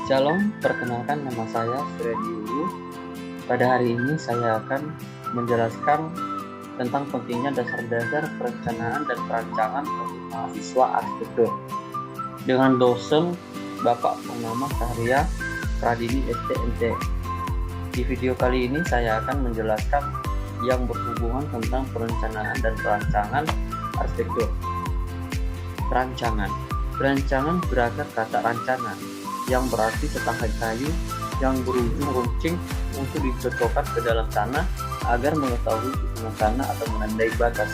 Shalom, perkenalkan nama saya Freddy Ulu. Pada hari ini saya akan menjelaskan tentang pentingnya dasar-dasar perencanaan dan perancangan untuk mahasiswa arsitektur dengan dosen Bapak Purnama Sahria Pradini STMT. Di video kali ini saya akan menjelaskan yang berhubungan tentang perencanaan dan perancangan arsitektur. Perancangan berakar kata rancangan, yang berarti setangkai kayu yang berujung runcing untuk dicocokkan ke dalam tanah agar mengetahui susunan tanah atau menandai batas.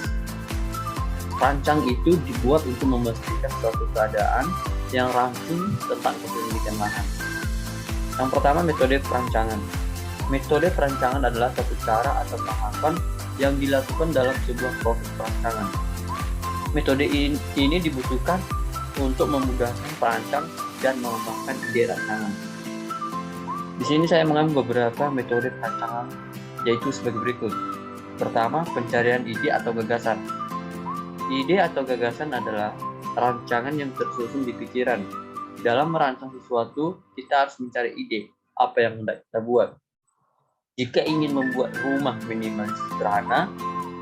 Rancang itu dibuat untuk memastikan suatu keadaan yang ramping tentang kepemilikan lahan. Yang pertama, metode perancangan. Metode perancangan adalah satu cara atau tahapan yang dilakukan dalam sebuah proses perancangan. Metode ini dibutuhkan untuk memudahkan perancang dan mengembangkan ide rancangan. Di sini saya mengambil beberapa metode perancangan, yaitu sebagai berikut. Pertama, pencarian ide atau gagasan. Ide atau gagasan adalah rancangan yang tersusun di pikiran. Dalam merancang sesuatu, kita harus mencari ide apa yang hendak kita buat. Jika ingin membuat rumah minimalis sederhana,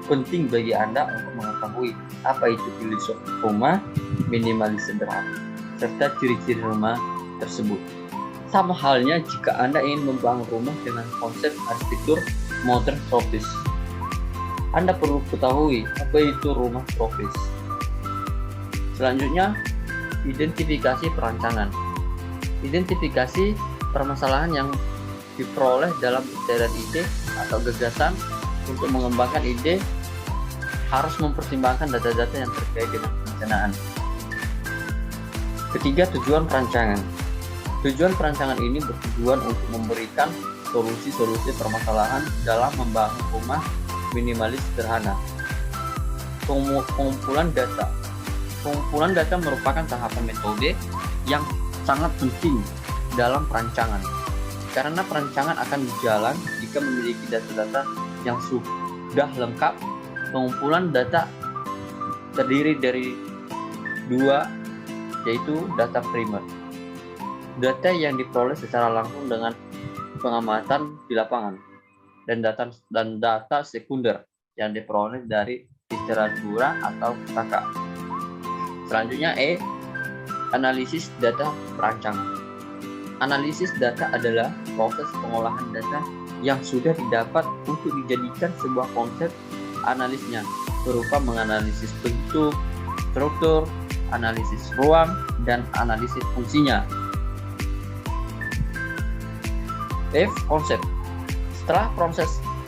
penting bagi Anda untuk mengetahui apa itu filosofi rumah minimalis sederhana serta ciri-ciri rumah tersebut. Sama halnya jika Anda ingin membangun rumah dengan konsep arsitektur modern tropis. Anda perlu ketahui apa itu rumah tropis. Selanjutnya, identifikasi perancangan. Identifikasi permasalahan yang diperoleh dalam pencarian ide atau gagasan. Untuk mengembangkan ide harus mempertimbangkan data-data yang terkait dengan perencanaan. Ketiga, tujuan perancangan. Tujuan perancangan ini bertujuan untuk memberikan solusi-solusi permasalahan dalam membangun rumah minimalis sederhana. Pengumpulan data. Pengumpulan data merupakan tahapan metode yang sangat penting dalam perancangan, karena perancangan akan berjalan jika memiliki data-data yang sudah lengkap. Pengumpulan data terdiri dari dua, yaitu data primer, data yang diperoleh secara langsung dengan pengamatan di lapangan, dan data sekunder yang diperoleh dari literatura atau pustaka. Selanjutnya analisis data perancangan. Analisis data adalah proses pengolahan data yang sudah didapat untuk dijadikan sebuah konsep analisnya, berupa menganalisis bentuk, struktur, analisis ruang, dan analisis fungsinya. Konsep. Setelah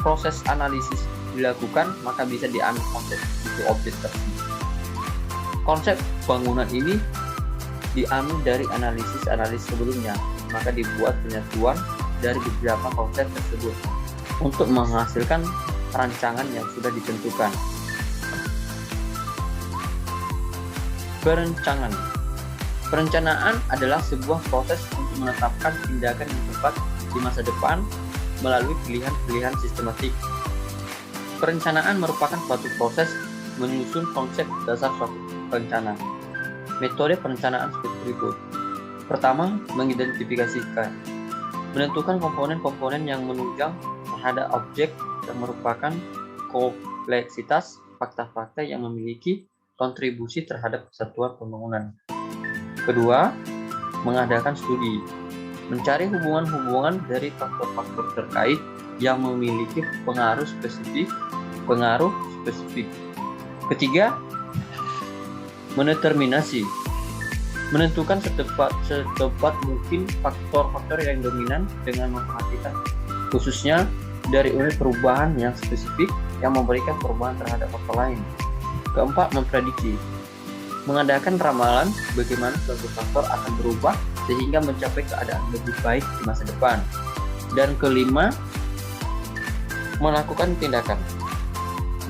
proses analisis dilakukan, maka bisa diambil konsep itu objek tersebut. Konsep bangunan ini diambil dari analisis sebelumnya, maka dibuat penyatuan dari beberapa konsep tersebut untuk menghasilkan rancangan yang sudah ditentukan. Perencanaan adalah sebuah proses untuk menetapkan tindakan yang tepat di masa depan melalui pilihan-pilihan sistematik. Perencanaan merupakan suatu proses menyusun konsep dasar suatu rencana. Metode perencanaan seperti berikut. Pertama, mengidentifikasikan. Menentukan komponen-komponen yang menunjang terhadap objek yang merupakan kompleksitas fakta-fakta yang memiliki kontribusi terhadap kesatuan pembangunan. Kedua, mengadakan studi. Mencari hubungan-hubungan dari faktor-faktor terkait yang memiliki pengaruh spesifik. Ketiga, mendeterminasi. Menentukan secepat mungkin faktor-faktor yang dominan dengan memperhatikan khususnya dari unit perubahan yang spesifik yang memberikan perubahan terhadap faktor lain. Keempat, memprediksi. Mengadakan ramalan bagaimana suatu faktor akan berubah sehingga mencapai keadaan lebih baik di masa depan. Dan kelima, melakukan tindakan.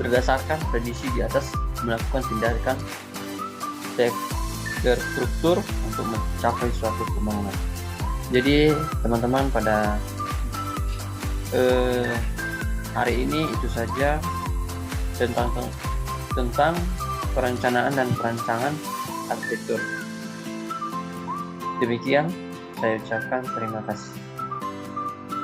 Berdasarkan prediksi di atas, melakukan tindakan terstruktur untuk mencapai suatu pembangunan. Jadi teman-teman, pada hari ini itu saja tentang perencanaan dan perancangan arsitektur. Demikian, Saya ucapkan terima kasih.